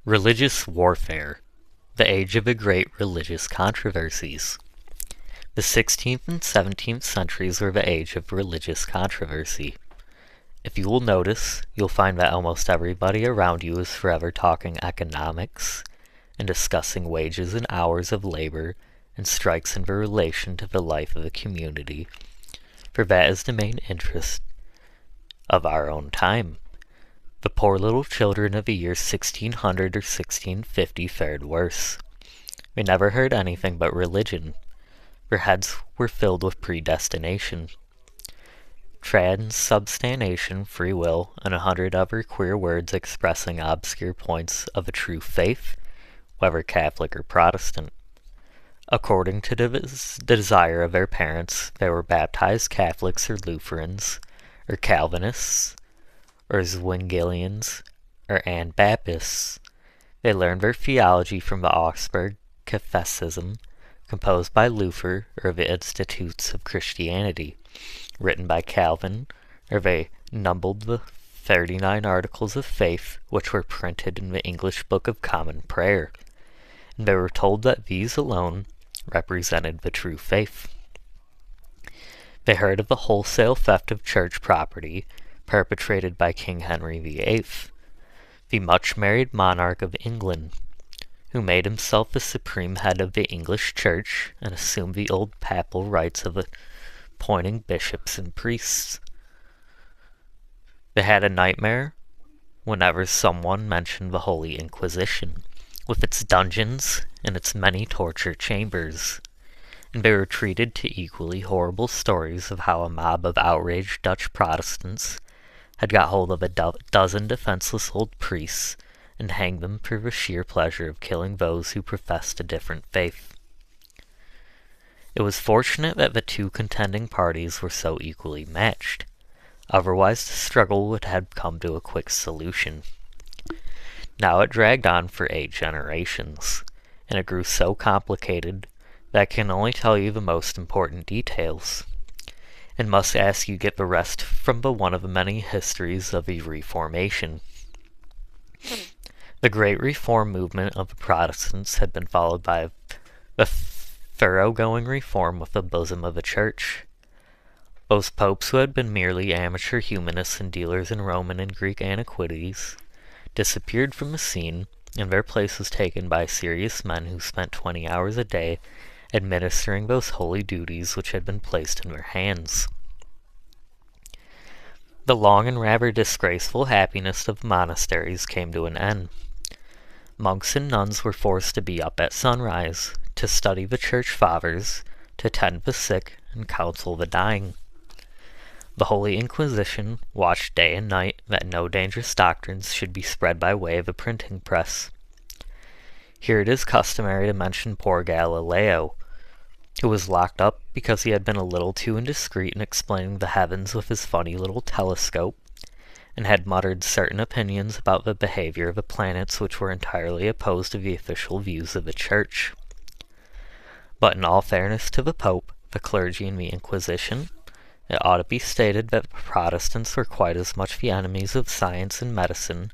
Religious warfare, the age of the great religious controversies. The 16th and 17th centuries were the age of religious controversy. If you will notice, you'll find that almost everybody around you is forever talking economics and discussing wages and hours of labor and strikes in relation to the life of the community, for that is the main interest of our own time. The poor little children of the year 1600 or 1650 fared worse. They never heard anything but religion. Their heads were filled with predestination, transubstantiation, free will, and 100 other queer words expressing obscure points of a true faith, whether Catholic or Protestant. According to the desire of their parents, they were baptized Catholics or Lutherans, or Calvinists, or Zwinglians, or Anabaptists. They learned their theology from the Augsburg Catechism, composed by Luther, or the Institutes of Christianity, written by Calvin, or they numbered the 39 Articles of Faith, which were printed in the English Book of Common Prayer, and they were told that these alone represented the true faith. They heard of the wholesale theft of church property perpetrated by King Henry VIII, the much-married monarch of England, who made himself the supreme head of the English Church and assumed the old papal rights of appointing bishops and priests. They had a nightmare whenever someone mentioned the Holy Inquisition, with its dungeons and its many torture chambers, and they were treated to equally horrible stories of how a mob of outraged Dutch Protestants had got hold of a dozen defenseless old priests and hanged them for the sheer pleasure of killing those who professed a different faith. It was fortunate that the two contending parties were so equally matched, otherwise the struggle would have come to a quick solution. Now it dragged on for 8 generations, and it grew so complicated that I can only tell you the most important details, and must ask you get the rest from the one of the many histories of the Reformation. The great reform movement of the Protestants had been followed by the thoroughgoing reform with the bosom of the Church. Those popes who had been merely amateur humanists and dealers in Roman and Greek antiquities disappeared from the scene, and their place was taken by serious men who spent 20 hours a day administering those holy duties which had been placed in their hands. The long and rather disgraceful happiness of monasteries came to an end. Monks and nuns were forced to be up at sunrise, to study the church fathers, to tend the sick, and counsel the dying. The Holy Inquisition watched day and night that no dangerous doctrines should be spread by way of a printing press. Here it is customary to mention poor Galileo, who was locked up because he had been a little too indiscreet in explaining the heavens with his funny little telescope, and had muttered certain opinions about the behavior of the planets which were entirely opposed to the official views of the Church. But in all fairness to the Pope, the clergy, and the Inquisition, it ought to be stated that the Protestants were quite as much the enemies of science and medicine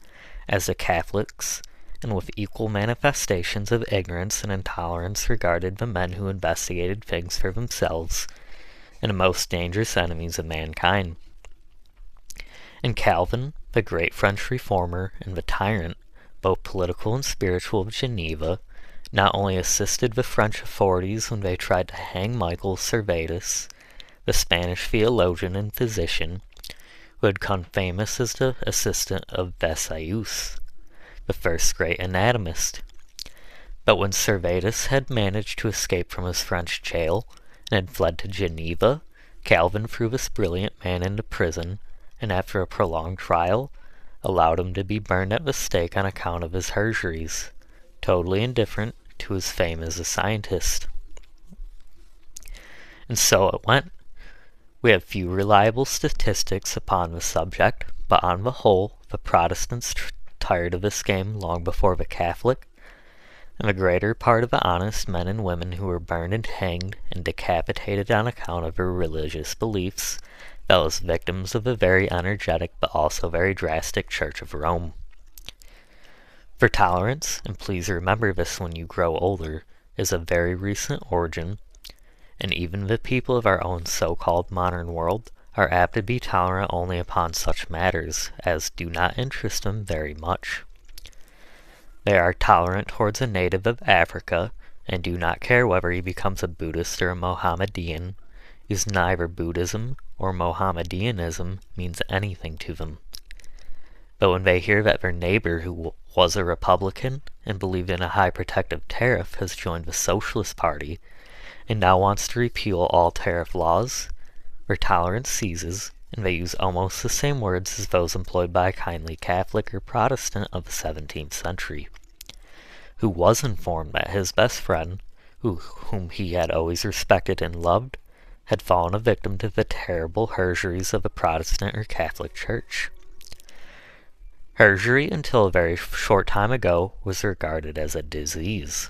as the Catholics, and with equal manifestations of ignorance and intolerance regarded the men who investigated things for themselves, and the most dangerous enemies of mankind. And Calvin, the great French reformer and the tyrant, both political and spiritual, of Geneva, not only assisted the French authorities when they tried to hang Michael Servetus, the Spanish theologian and physician, who had become famous as the assistant of Vesalius, the first great anatomist. But when Servetus had managed to escape from his French jail and had fled to Geneva, Calvin threw this brilliant man into prison, and after a prolonged trial, allowed him to be burned at the stake on account of his heresies, totally indifferent to his fame as a scientist. And so it went. We have few reliable statistics upon the subject, but on the whole, the Protestants tired of this game long before the Catholic, and the greater part of the honest men and women who were burned and hanged and decapitated on account of their religious beliefs fell as victims of a very energetic but also very drastic Church of Rome. For tolerance, and please remember this when you grow older, is of very recent origin, and even the people of our own so-called modern world are apt to be tolerant only upon such matters as do not interest them very much. They are tolerant towards a native of Africa, and do not care whether he becomes a Buddhist or a Mohammedan, as neither Buddhism or Mohammedanism means anything to them. But when they hear that their neighbor, who was a Republican and believed in a high protective tariff, has joined the Socialist Party and now wants to repeal all tariff laws, their tolerance ceases, and they use almost the same words as those employed by a kindly Catholic or Protestant of the 17th century, who was informed that his best friend, whom he had always respected and loved, had fallen a victim to the terrible heresies of the Protestant or Catholic Church. Heresiary, until a very short time ago, was regarded as a disease.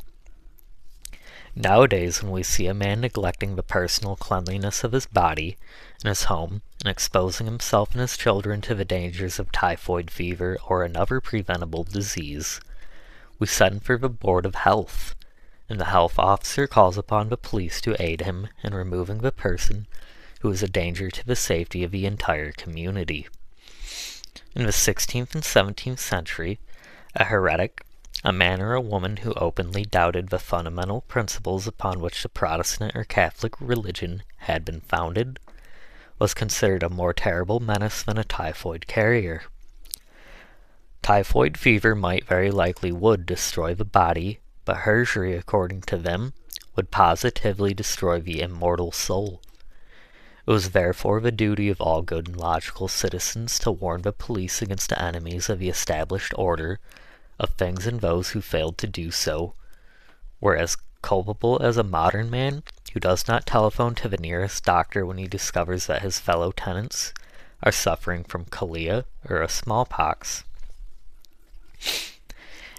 Nowadays, when we see a man neglecting the personal cleanliness of his body and his home, and exposing himself and his children to the dangers of typhoid fever or another preventable disease, we send for the Board of Health, and the health officer calls upon the police to aid him in removing the person who is a danger to the safety of the entire community. In the 16th and 17th century, a heretic, a man or a woman who openly doubted the fundamental principles upon which the Protestant or Catholic religion had been founded, was considered a more terrible menace than a typhoid carrier. Typhoid fever would very likely destroy the body, but heresiary, according to them, would positively destroy the immortal soul. It was therefore the duty of all good and logical citizens to warn the police against the enemies of the established order of things, and those who failed to do so were as culpable as a modern man who does not telephone to the nearest doctor when he discovers that his fellow tenants are suffering from cholera or a smallpox.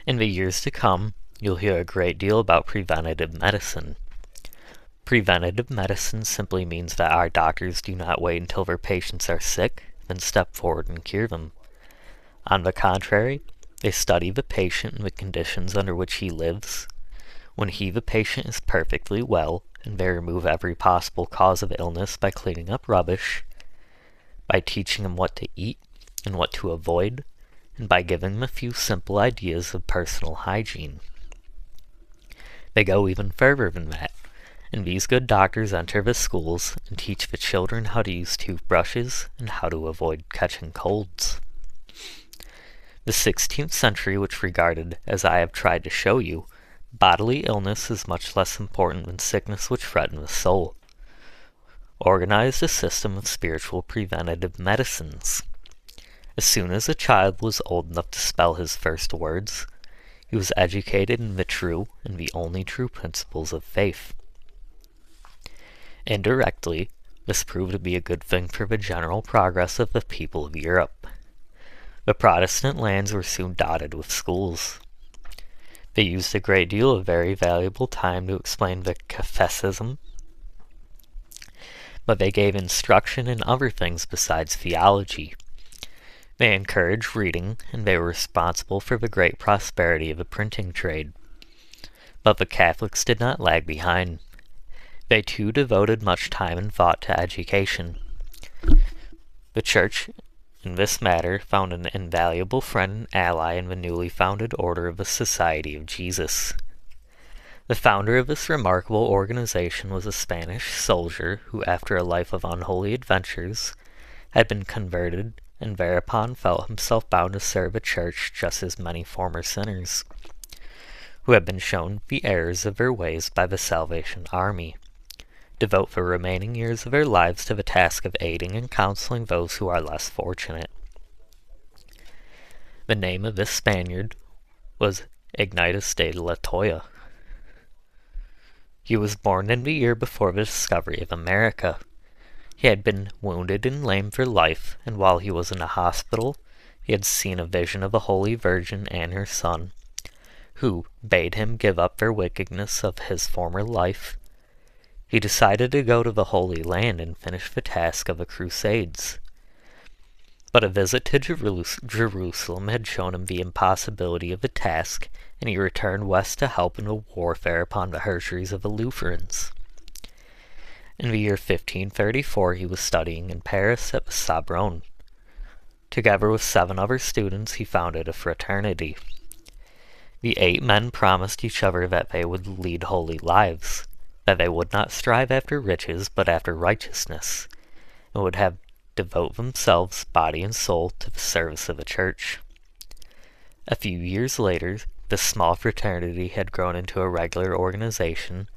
In the years to come, you'll hear a great deal about preventative medicine. Preventative medicine simply means that our doctors do not wait until their patients are sick, then step forward and cure them. On the contrary, they study the patient and the conditions under which he lives. When he, the patient, is perfectly well, and they remove every possible cause of illness by cleaning up rubbish, by teaching him what to eat and what to avoid, and by giving him a few simple ideas of personal hygiene. They go even further than that, and these good doctors enter the schools and teach the children how to use toothbrushes and how to avoid catching colds. The 16th century, which regarded, as I have tried to show you, bodily illness is much less important than sickness which threaten the soul, organized a system of spiritual preventative medicines. As soon as a child was old enough to spell his first words, he was educated in the true and the only true principles of faith. Indirectly, this proved to be a good thing for the general progress of the people of Europe. The Protestant lands were soon dotted with schools. They used a great deal of very valuable time to explain the catecism, but they gave instruction in other things besides theology. They encouraged reading, and they were responsible for the great prosperity of the printing trade. But the Catholics did not lag behind. They too devoted much time and thought to education. The Church, in this matter, found an invaluable friend and ally in the newly founded Order of the Society of Jesus. The founder of this remarkable organization was a Spanish soldier who, after a life of unholy adventures, had been converted and thereupon felt himself bound to serve a church just as many former sinners, who had been shown the errors of their ways by the Salvation Army, devote the remaining years of their lives to the task of aiding and counseling those who are less fortunate. The name of this Spaniard was Ignatius de la Toya. He was born in the year before the discovery of America. He had been wounded and lame for life, and while he was in a hospital, he had seen a vision of a Holy Virgin and her Son, who bade him give up their wickedness of his former life. He decided to go to the Holy Land and finish the task of the Crusades. But a visit to Jerusalem had shown him the impossibility of the task, and he returned west to help in a warfare upon the heresies of the Lutherans. In the year 1534 he was studying in Paris at the Sorbonne. Together with 7 other students, he founded a fraternity. The 8 men promised each other that they would lead holy lives, that they would not strive after riches, but after righteousness, and would devote themselves, body and soul, to the service of the church. A few years later, this small fraternity had grown into a regular organization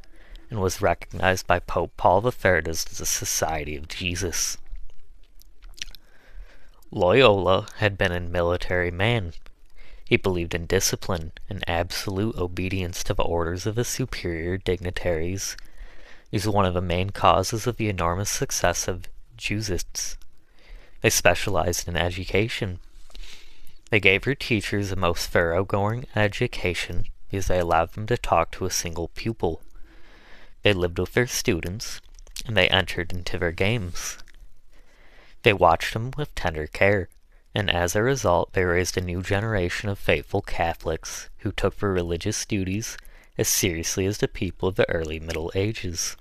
and was recognized by Pope Paul III as the Society of Jesus. Loyola had been a military man. He believed in discipline and absolute obedience to the orders of his superior dignitaries. This is one of the main causes of the enormous success of Jesuits. They specialized in education. They gave their teachers a most thoroughgoing education because they allowed them to talk to a single pupil. They lived with their students, and they entered into their games. They watched them with tender care, and as a result they raised a new generation of faithful Catholics who took their religious duties as seriously as the people of the early Middle Ages.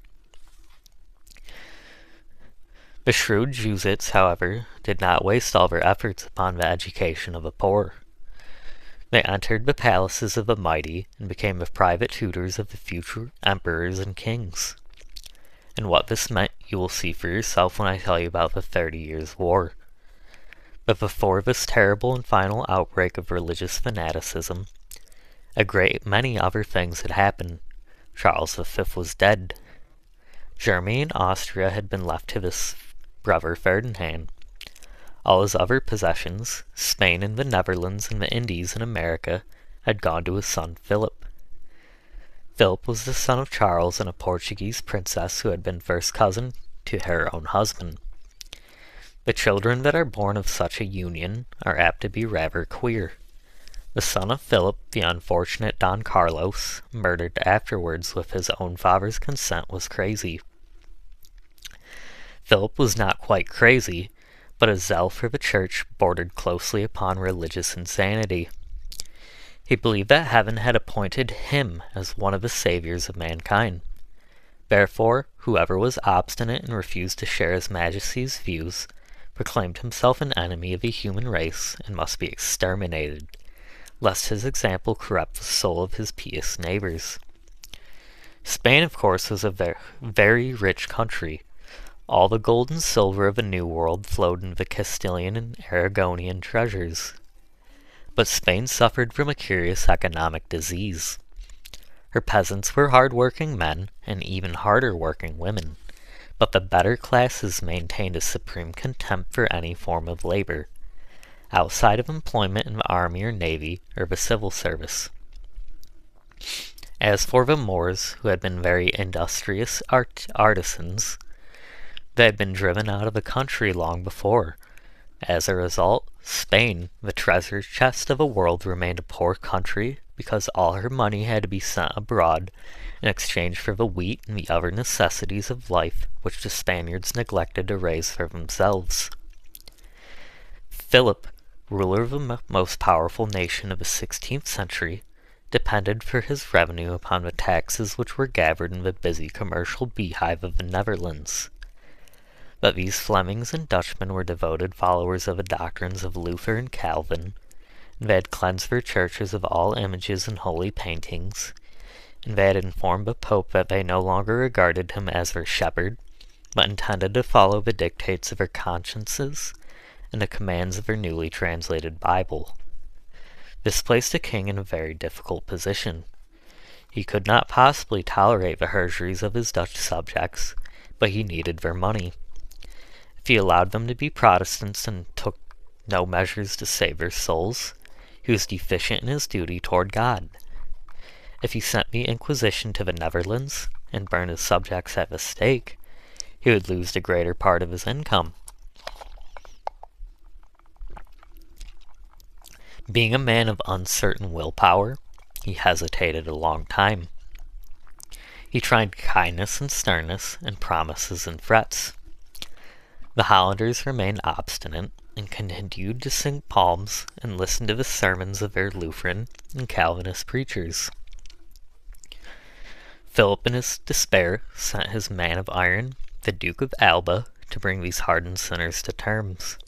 The shrewd Jesuits, however, did not waste all their efforts upon the education of the poor. They entered the palaces of the mighty and became the private tutors of the future emperors and kings. And what this meant you will see for yourself when I tell you about the 30 Years' War. But before this terrible and final outbreak of religious fanaticism, a great many other things had happened. Charles V was dead. Germany and Austria had been left to his brother Ferdinand. All his other possessions, Spain and the Netherlands and the Indies and America, had gone to his son Philip. Philip was the son of Charles and a Portuguese princess who had been first cousin to her own husband. The children that are born of such a union are apt to be rather queer. The son of Philip, the unfortunate Don Carlos, murdered afterwards with his own father's consent, was crazy. Philip was not quite crazy, but his zeal for the church bordered closely upon religious insanity. He believed that heaven had appointed him as one of the saviors of mankind. Therefore, whoever was obstinate and refused to share his Majesty's views proclaimed himself an enemy of the human race and must be exterminated, lest his example corrupt the soul of his pious neighbors. Spain, of course, was a very rich country. All the gold and silver of the New World flowed into the Castilian and Aragonian treasures. But Spain suffered from a curious economic disease. Her peasants were hard-working men and even harder-working women, but the better classes maintained a supreme contempt for any form of labor, outside of employment in the army or navy or the civil service. As for the Moors, who had been very industrious artisans, they had been driven out of the country long before. As a result, Spain, the treasure chest of the world, remained a poor country because all her money had to be sent abroad in exchange for the wheat and the other necessities of life which the Spaniards neglected to raise for themselves. Philip, ruler of the most powerful nation of the 16th century, depended for his revenue upon the taxes which were gathered in the busy commercial beehive of the Netherlands. But these Flemings and Dutchmen were devoted followers of the doctrines of Luther and Calvin, and they had cleansed their churches of all images and holy paintings, and they had informed the Pope that they no longer regarded him as their shepherd, but intended to follow the dictates of their consciences and the commands of their newly translated Bible. This placed the king in a very difficult position. He could not possibly tolerate the heresies of his Dutch subjects, but he needed their money. If he allowed them to be Protestants and took no measures to save their souls, he was deficient in his duty toward God. If he sent the Inquisition to the Netherlands and burned his subjects at the stake, he would lose the greater part of his income. Being a man of uncertain willpower, he hesitated a long time. He tried kindness and sternness, and promises and threats. The Hollanders remained obstinate, and continued to sing psalms and listen to the sermons of their Lutheran and Calvinist preachers. Philip in his despair sent his man of iron, the Duke of Alba, to bring these hardened sinners to terms.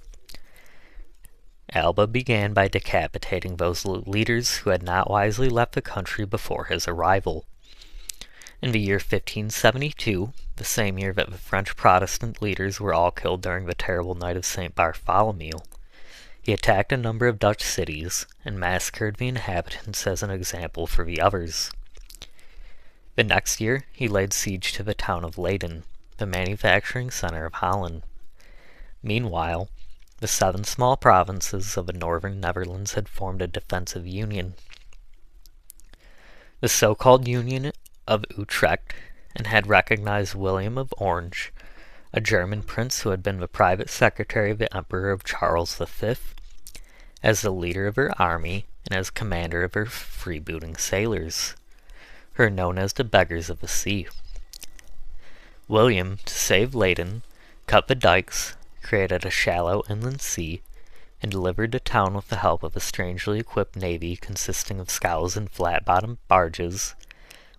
Alba began by decapitating those leaders who had not wisely left the country before his arrival. In the year 1572, the same year that the French Protestant leaders were all killed during the terrible night of St. Bartholomew, he attacked a number of Dutch cities and massacred the inhabitants as an example for the others. The next year, he laid siege to the town of Leyden, the manufacturing center of Holland. Meanwhile, the 7 small provinces of the northern Netherlands had formed a defensive union. The so-called Union of Utrecht, and had recognized William of Orange, a German prince who had been the private secretary of the Emperor of Charles V, as the leader of her army and as commander of her freebooting sailors, who are known as the Beggars of the Sea. William, to save Leyden, cut the dikes, created a shallow inland sea, and delivered the town with the help of a strangely equipped navy consisting of scows and flat-bottomed barges,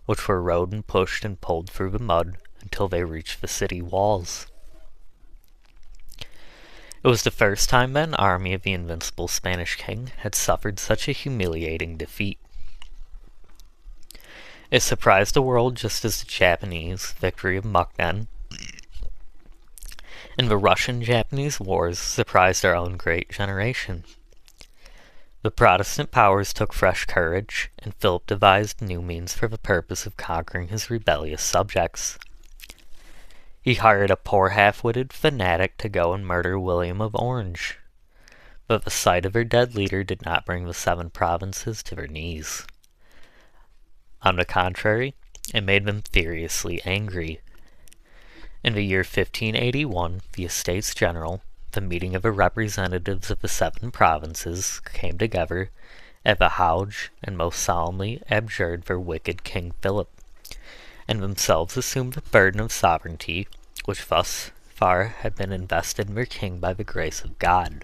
which were rowed and pushed and pulled through the mud until they reached the city walls. It was the first time that an army of the invincible Spanish king had suffered such a humiliating defeat. It surprised the world just as the Japanese victory of Mukden and the Russian-Japanese wars surprised our own great generation. The Protestant powers took fresh courage, and Philip devised new means for the purpose of conquering his rebellious subjects. He hired a poor half-witted fanatic to go and murder William of Orange, but the sight of their dead leader did not bring the 7 provinces to their knees. On the contrary, it made them furiously angry. In the year 1581, the Estates General, the meeting of the representatives of the 7 provinces, came together at the Hauge and most solemnly abjured their wicked King Philip, and themselves assumed the burden of sovereignty, which thus far had been invested in their king by the grace of God.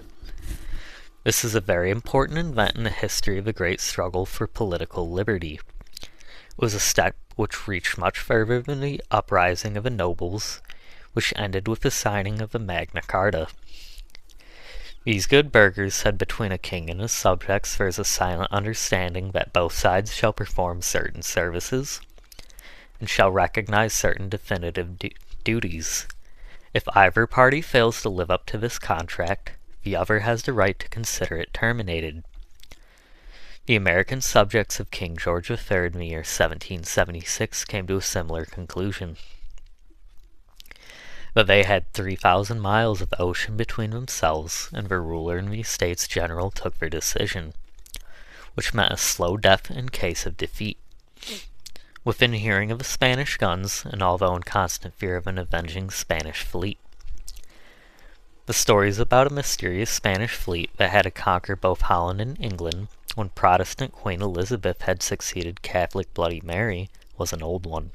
This is a very important event in the history of the great struggle for political liberty. It was a step which reached much further than the uprising of the nobles, which ended with the signing of the Magna Carta. These good burghers said between a king and his subjects there is a silent understanding that both sides shall perform certain services, and shall recognize certain definitive duties. If either party fails to live up to this contract, the other has the right to consider it terminated. The American subjects of King George III in the year 1776 came to a similar conclusion. But they had 3,000 miles of ocean between themselves, and their ruler and the Estates General took their decision, which meant a slow death in case of defeat. Within hearing of the Spanish guns, and although in constant fear of an avenging Spanish fleet. The stories about a mysterious Spanish fleet that had to conquer both Holland and England when Protestant Queen Elizabeth had succeeded Catholic Bloody Mary was an old one.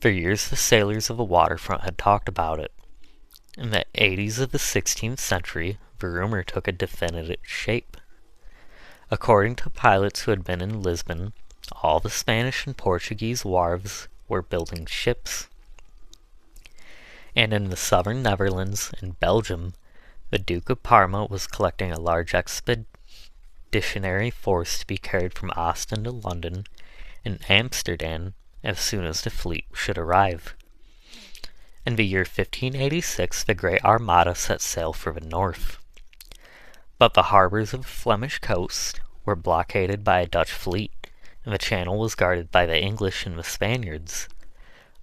For years the sailors of the waterfront had talked about it. In the 80s of the 16th century, the rumor took a definite shape. According to pilots who had been in Lisbon, all the Spanish and Portuguese wharves were building ships. And in the southern Netherlands and Belgium, the Duke of Parma was collecting a large expeditionary force to be carried from Ostend to London and Amsterdam as soon as the fleet should arrive. In the year 1586, the Great Armada set sail for the north. But the harbors of the Flemish coast were blockaded by a Dutch fleet, and the channel was guarded by the English and the Spaniards.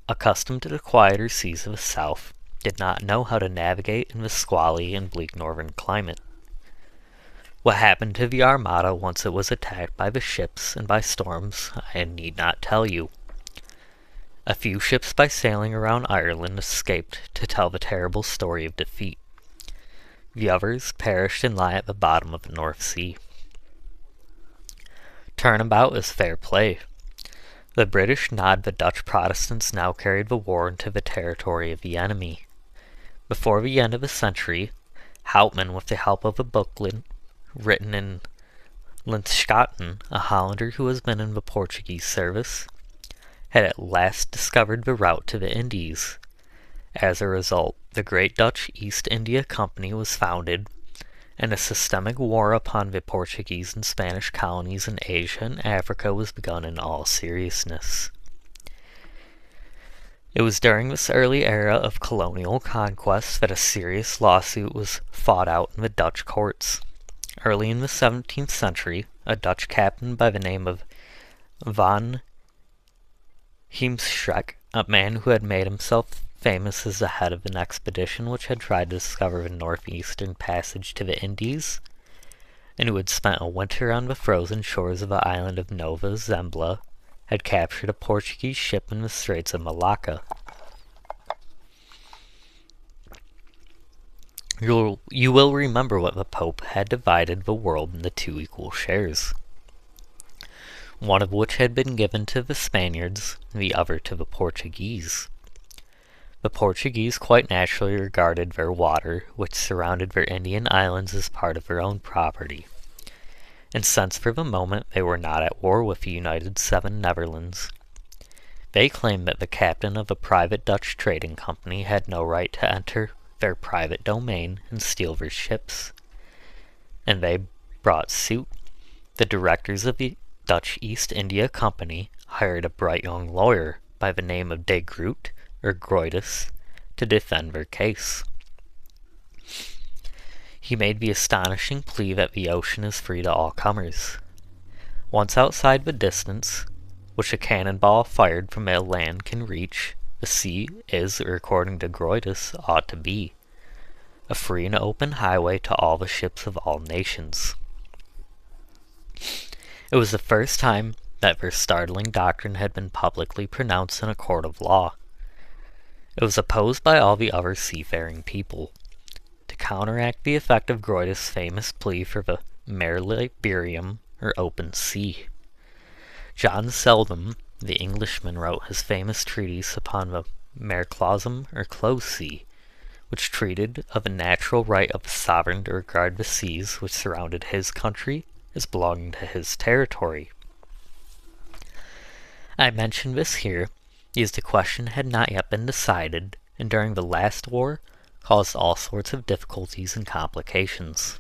Accustomed to the quieter seas of the south, did not know how to navigate in the squally and bleak northern climate. What happened to the Armada once it was attacked by the ships and by storms, I need not tell you. A few ships by sailing around Ireland escaped to tell the terrible story of defeat. The others perished and lie at the bottom of the North Sea. Turnabout is fair play. The British nod the Dutch Protestants now carried the war into the territory of the enemy. Before the end of the century, Houtman, with the help of a booklet written in Linschoten, a Hollander who has been in the Portuguese service, had at last discovered the route to the Indies. As a result, the Great Dutch East India Company was founded, and a systemic war upon the Portuguese and Spanish colonies in Asia and Africa was begun in all seriousness. It was during this early era of colonial conquest that a serious lawsuit was fought out in the Dutch courts. Early in the 17th century, a Dutch captain by the name of Van Heemskerk, a man who had made himself famous as the head of an expedition which had tried to discover the northeastern passage to the Indies, and who had spent a winter on the frozen shores of the island of Nova Zembla, had captured a Portuguese ship in the Straits of Malacca. You will remember what the Pope had divided the world into two equal shares, one of which had been given to the Spaniards, the other to the Portuguese. The Portuguese quite naturally regarded their water, which surrounded their Indian islands, as part of their own property. And since for the moment they were not at war with the United Seven Netherlands, they claimed that the captain of a private Dutch trading company had no right to enter their private domain and steal their ships. And they brought suit. The directors of the Dutch East India Company hired a bright young lawyer by the name of De Groot, or Groitus, to defend their case. He made the astonishing plea that the ocean is free to all comers. Once outside the distance, which a cannonball fired from a land can reach, the sea is, or according to Groitus, ought to be, a free and open highway to all the ships of all nations. It was the first time that their startling doctrine had been publicly pronounced in a court of law. It was opposed by all the other seafaring people. To counteract the effect of Groitus' famous plea for the Mare Liberum, or open sea, John Selden, the Englishman, wrote his famous treatise upon the Mare Clausum, or close sea, which treated of the natural right of the sovereign to regard the seas which surrounded his country as belonging to his territory. I mention this here because the question had not yet been decided, and during the last war caused all sorts of difficulties and complications.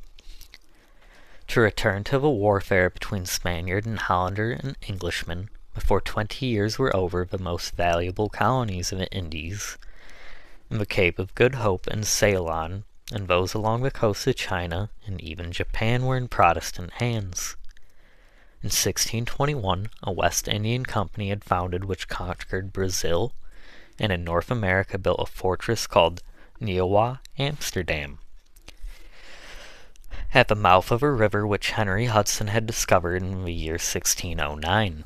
To return to the warfare between Spaniard and Hollander and Englishman, before 20 years were over, the most valuable colonies of the Indies, in the Cape of Good Hope and Ceylon, and those along the coast of China and even Japan, were in Protestant hands. In 1621, a West Indian company had founded which conquered Brazil, and in North America built a fortress called Nieuwa Amsterdam, at the mouth of a river which Henry Hudson had discovered in the year 1609.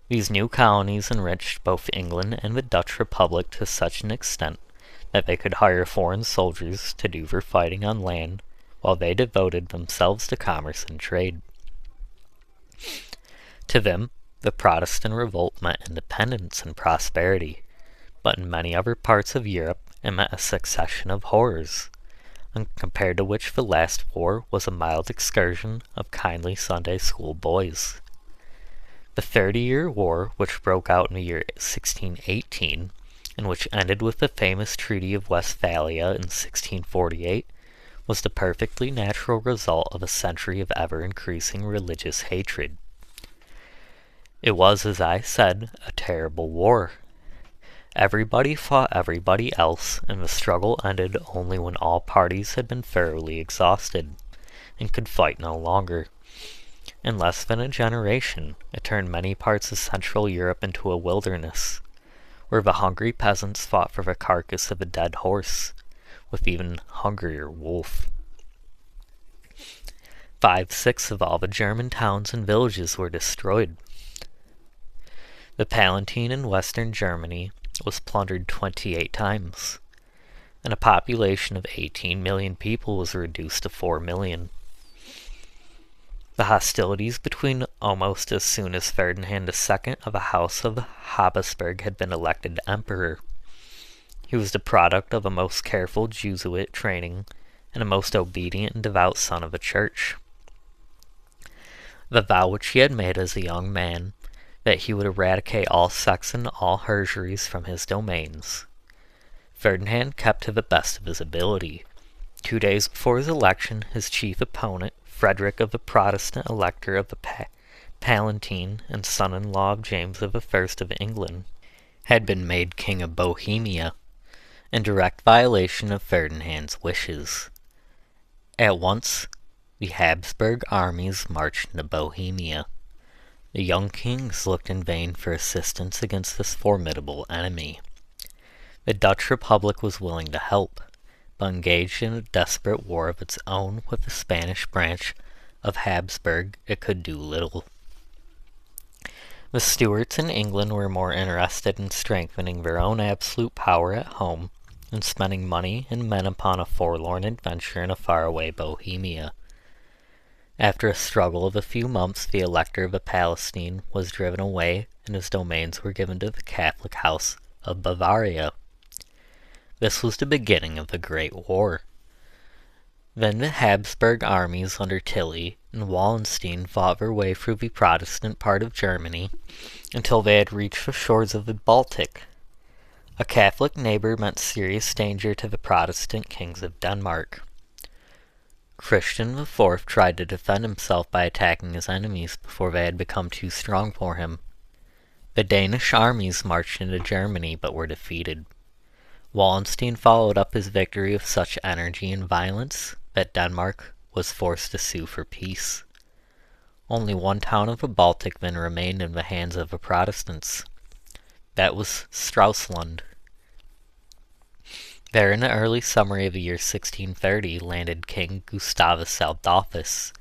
These new colonies enriched both England and the Dutch Republic to such an extent that they could hire foreign soldiers to do their fighting on land, while they devoted themselves to commerce and trade. To them, the Protestant revolt meant independence and prosperity, but in many other parts of Europe it meant a succession of horrors, and compared to which the last war was a mild excursion of kindly Sunday school boys. The 30-Year War, which broke out in the year 1618, and which ended with the famous Treaty of Westphalia in 1648, was the perfectly natural result of a century of ever-increasing religious hatred. It was, as I said, a terrible war. Everybody fought everybody else, and the struggle ended only when all parties had been thoroughly exhausted, and could fight no longer. In less than a generation, it turned many parts of Central Europe into a wilderness, where the hungry peasants fought for the carcass of a dead horse, with even hungrier wolf. 5/6 of all the German towns and villages were destroyed. The Palatine in western Germany was plundered 28 times, and a population of 18 million people was reduced to 4 million. The hostilities between almost as soon as Ferdinand II of the House of Habsburg had been elected emperor. He was the product of a most careful Jesuit training and a most obedient and devout son of a church. The vow which he had made as a young man, that he would eradicate all sects and all heresies from his domains, Ferdinand kept to the best of his ability. 2 days before his election, his chief opponent, Frederick of the Protestant Elector of the Palatine and son-in-law of James I of England, had been made King of Bohemia, in direct violation of Ferdinand's wishes. At once, the Habsburg armies marched into Bohemia. The young kings looked in vain for assistance against this formidable enemy. The Dutch Republic was willing to help, but engaged in a desperate war of its own with the Spanish branch of Habsburg, it could do little. The Stuarts in England were more interested in strengthening their own absolute power at home than spending money and men upon a forlorn adventure in a faraway Bohemia. After a struggle of a few months, the Elector of the Palatine was driven away, and his domains were given to the Catholic House of Bavaria. This was the beginning of the Great War. Then the Habsburg armies under Tilly and Wallenstein fought their way through the Protestant part of Germany until they had reached the shores of the Baltic. A Catholic neighbor meant serious danger to the Protestant kings of Denmark. Christian IV tried to defend himself by attacking his enemies before they had become too strong for him. The Danish armies marched into Germany but were defeated. Wallenstein followed up his victory with such energy and violence that Denmark was forced to sue for peace. Only one town of the Baltic then remained in the hands of the Protestants. That was Stralsund. There in the early summer of the year 1630 landed King Gustavus Adolphus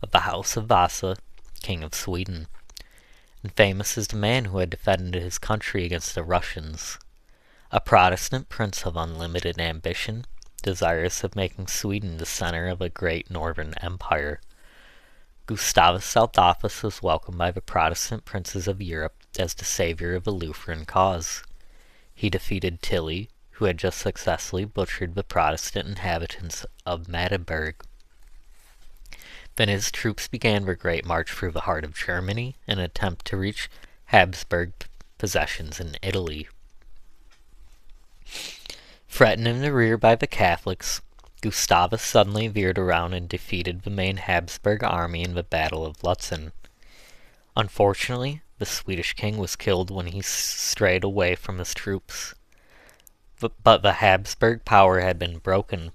of the House of Vasa, King of Sweden, and famous as the man who had defended his country against the Russians. A Protestant prince of unlimited ambition, desirous of making Sweden the center of a great northern empire. Gustavus Adolphus was welcomed by the Protestant princes of Europe as the savior of the Lutheran cause. He defeated Tilly, who had just successfully butchered the Protestant inhabitants of Magdeburg. Then his troops began their great march through the heart of Germany in an attempt to reach Habsburg possessions in Italy. Threatened in the rear by the Catholics, Gustavus suddenly veered around and defeated the main Habsburg army in the Battle of Lutzen. Unfortunately, the Swedish king was killed when he strayed away from his troops. But the Habsburg power had been broken.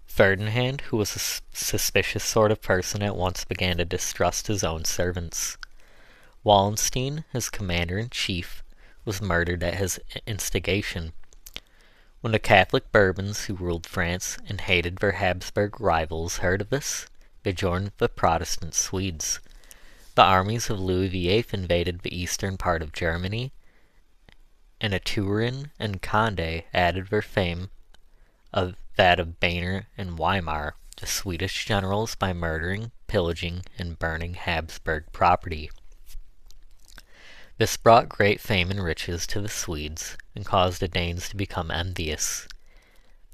Ferdinand, who was a suspicious sort of person, at once began to distrust his own servants. Wallenstein, his commander-in-chief, was murdered at his instigation. When the Catholic Bourbons who ruled France and hated their Habsburg rivals heard of this, they joined the Protestant Swedes. The armies of Louis VIII invaded the eastern part of Germany, and Turin and Conde added their fame of that of Baner and Weimar, the Swedish generals, by murdering, pillaging, and burning Habsburg property. This brought great fame and riches to the Swedes, and caused the Danes to become envious.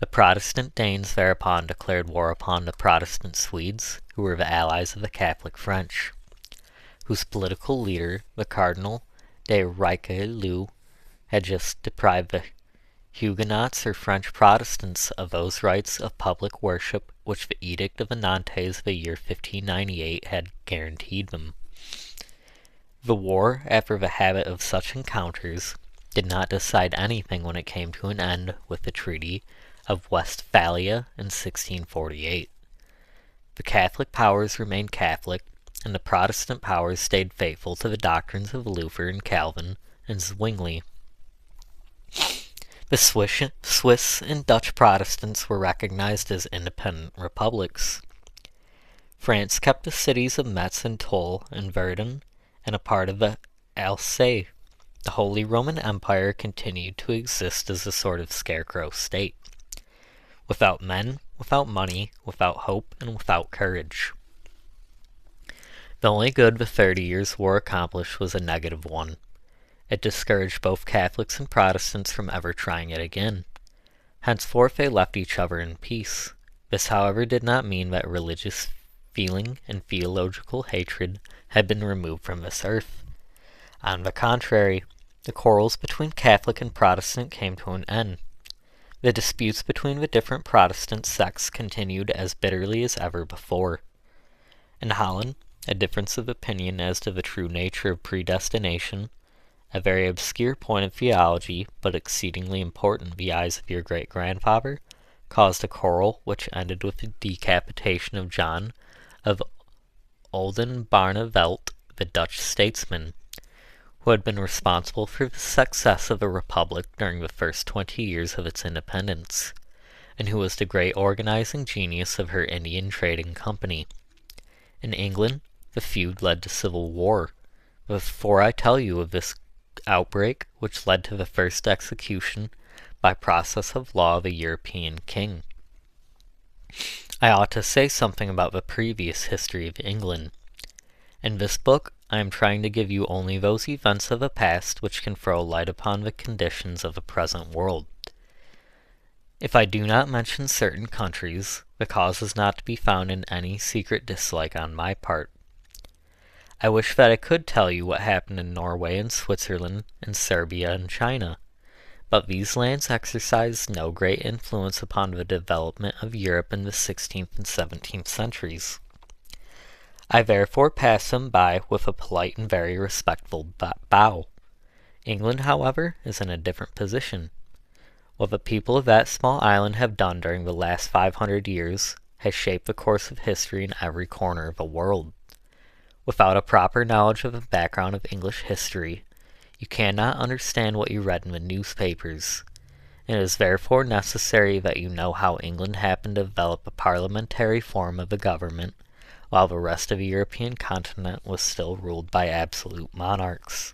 The Protestant Danes thereupon declared war upon the Protestant Swedes, who were the allies of the Catholic French, whose political leader, the Cardinal de Richelieu, had just deprived the Huguenots or French Protestants of those rights of public worship which the Edict of the Nantes of the year 1598 had guaranteed them. The war, after the habit of such encounters, did not decide anything when it came to an end with the Treaty of Westphalia in 1648. The Catholic powers remained Catholic, and the Protestant powers stayed faithful to the doctrines of Luther and Calvin and Zwingli. The Swiss and Dutch Protestants were recognized as independent republics. France kept the cities of Metz and Toul and Verdun and a part of the Alsace. The Holy Roman Empire continued to exist as a sort of scarecrow state, without men, without money, without hope, and without courage. The only good the 30 Years' War accomplished was a negative one. It discouraged both Catholics and Protestants from ever trying it again. Henceforth they left each other in peace. This, however, did not mean that religious feeling and theological hatred had been removed from this earth. On the contrary, the quarrels between Catholic and Protestant came to an end. The disputes between the different Protestant sects continued as bitterly as ever before. In Holland, a difference of opinion as to the true nature of predestination, a very obscure point of theology, but exceedingly important in the eyes of your great-grandfather, caused a quarrel which ended with the decapitation of John of Oldenbarnevelt, the Dutch statesman, who had been responsible for the success of the Republic during the first 20 years of its independence, and who was the great organizing genius of her Indian Trading Company. In England, the feud led to civil war. Before I tell you of this outbreak, which led to the first execution by process of law of a European king, I ought to say something about the previous history of England. In this book, I am trying to give you only those events of the past which can throw light upon the conditions of the present world. If I do not mention certain countries, the cause is not to be found in any secret dislike on my part. I wish that I could tell you what happened in Norway and Switzerland and Serbia and China, but these lands exercised no great influence upon the development of Europe in the 16th and 17th centuries. I therefore pass them by with a polite and very respectful bow. England, however, is in a different position. What the people of that small island have done during the last 500 years has shaped the course of history in every corner of the world. Without a proper knowledge of the background of English history, you cannot understand what you read in the newspapers. It is therefore necessary that you know how England happened to develop a parliamentary form of the government, while the rest of the European continent was still ruled by absolute monarchs.